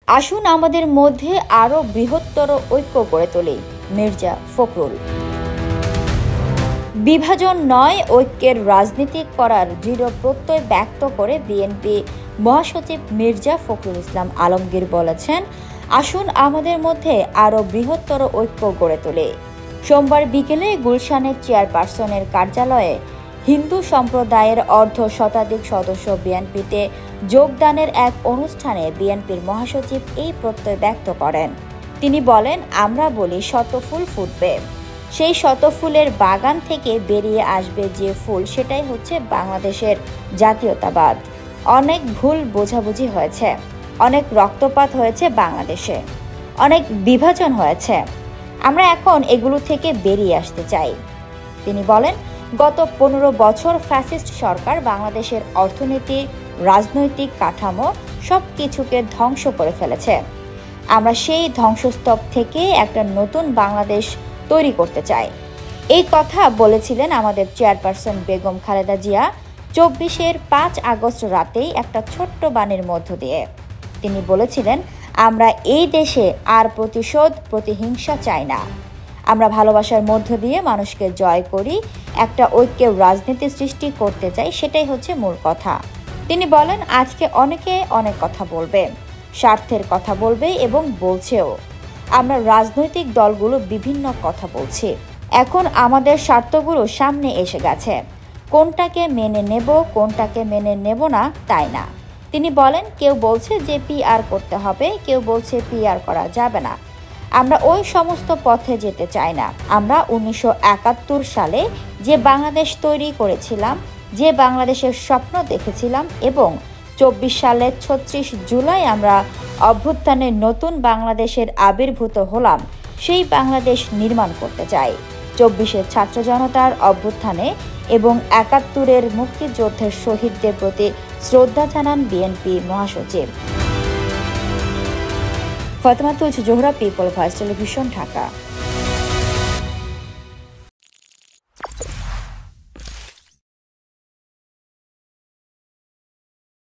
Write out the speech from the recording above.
আসুন আমাদের মধ্যে আরও বৃহত্তর ঐক্য গড়ে তোলে। মির্জা ফখরুল। বিভাজন নয়, ঐক্যের রাজনীতি করার দৃঢ় প্রত্যয় ব্যক্ত করে বিএনপি মহাসচিব মির্জা ফখরুল ইসলাম আলমগীর বলেছেন, আসুন আমাদের মধ্যে আরও বৃহত্তর ঐক্য গড়ে তোলে। সোমবার বিকেলে গুলশানের চেয়ারপারসনের কার্যালয়ে হিন্দু সম্প্রদায়ের অর্ধশতাধিক সদস্য বিএনপিতে যোগদানের এক অনুষ্ঠানে বিএনপির মহাসচিব এই প্রত্যয় ব্যক্ত করেন। তিনি বলেন, আমরা বলি শতফুল ফুটবে, সেই শতফুলের বাগান থেকে বেরিয়ে আসবে যে ফুল, সেটাই হচ্ছে বাংলাদেশের জাতীয়তাবাদ। অনেক ভুল বোঝাবুঝি হয়েছে, অনেক রক্তপাত হয়েছে বাংলাদেশে, অনেক বিভাজন হয়েছে। আমরা এখন এগুলো থেকে বেরিয়ে আসতে চাই। তিনি বলেন, গত 15 বছর ফ্যাসিস্ট সরকার বাংলাদেশের অর্থনীতি, রাজনৈতিক কাঠামো সব কিছুকে ধ্বংস করে ফেলেছে। আমরা সেই ধ্বংসস্তূপ থেকে একটা নতুন বাংলাদেশ তৈরি করতে চাই। এই কথা বলেছিলেন আমাদের চেয়ারপারসন বেগম খালেদা জিয়া 24-এর 5 আগস্ট রাতেই একটা ছোট্ট বাণীর মধ্য দিয়ে। তিনি বলেছিলেন, আমরা এই দেশে আর প্রতিশোধ, প্রতিহিংসা চাই না। আমরা ভালোবাসার মধ্য দিয়ে মানুষকে জয় করি, একটা ঐক্যের রাজনীতি সৃষ্টি করতে চাই, সেটাই হচ্ছে মূল কথা। তিনি বলেন, আজকে অনেকে অনেক কথা বলবে, স্বার্থের কথা বলবে এবং বলছেও। আমরা রাজনৈতিক দলগুলো বিভিন্ন কথা বলছি, এখন আমাদের স্বার্থগুলো সামনে এসে গেছে। কোনটাকে মেনে নেব, কোনটাকে মেনে নেব না, তাই না। তিনি বলেন, কেউ বলছে যে পিআর করতে হবে, কেউ বলছে পিআর করা যাবে না। আমরা ওই সমস্ত পথে যেতে চাই না। আমরা 1971 সালে যে বাংলাদেশ তৈরি করেছিলাম, যে বাংলাদেশের স্বপ্ন দেখেছিলাম এবং 24 সালের 36 জুলাই আমরা অভ্যুত্থানের নতুন বাংলাদেশের আবির্ভূত হলাম, সেই বাংলাদেশ নির্মাণ করতে চাই। 24-এর ছাত্র জনতার অভ্যুত্থানে এবং 71-এর মুক্তিযুদ্ধের শহীদদের প্রতি শ্রদ্ধা জানান বিএনপি মহাসচিব। Fatema Tulsi Johra, people voice television, Dhaka.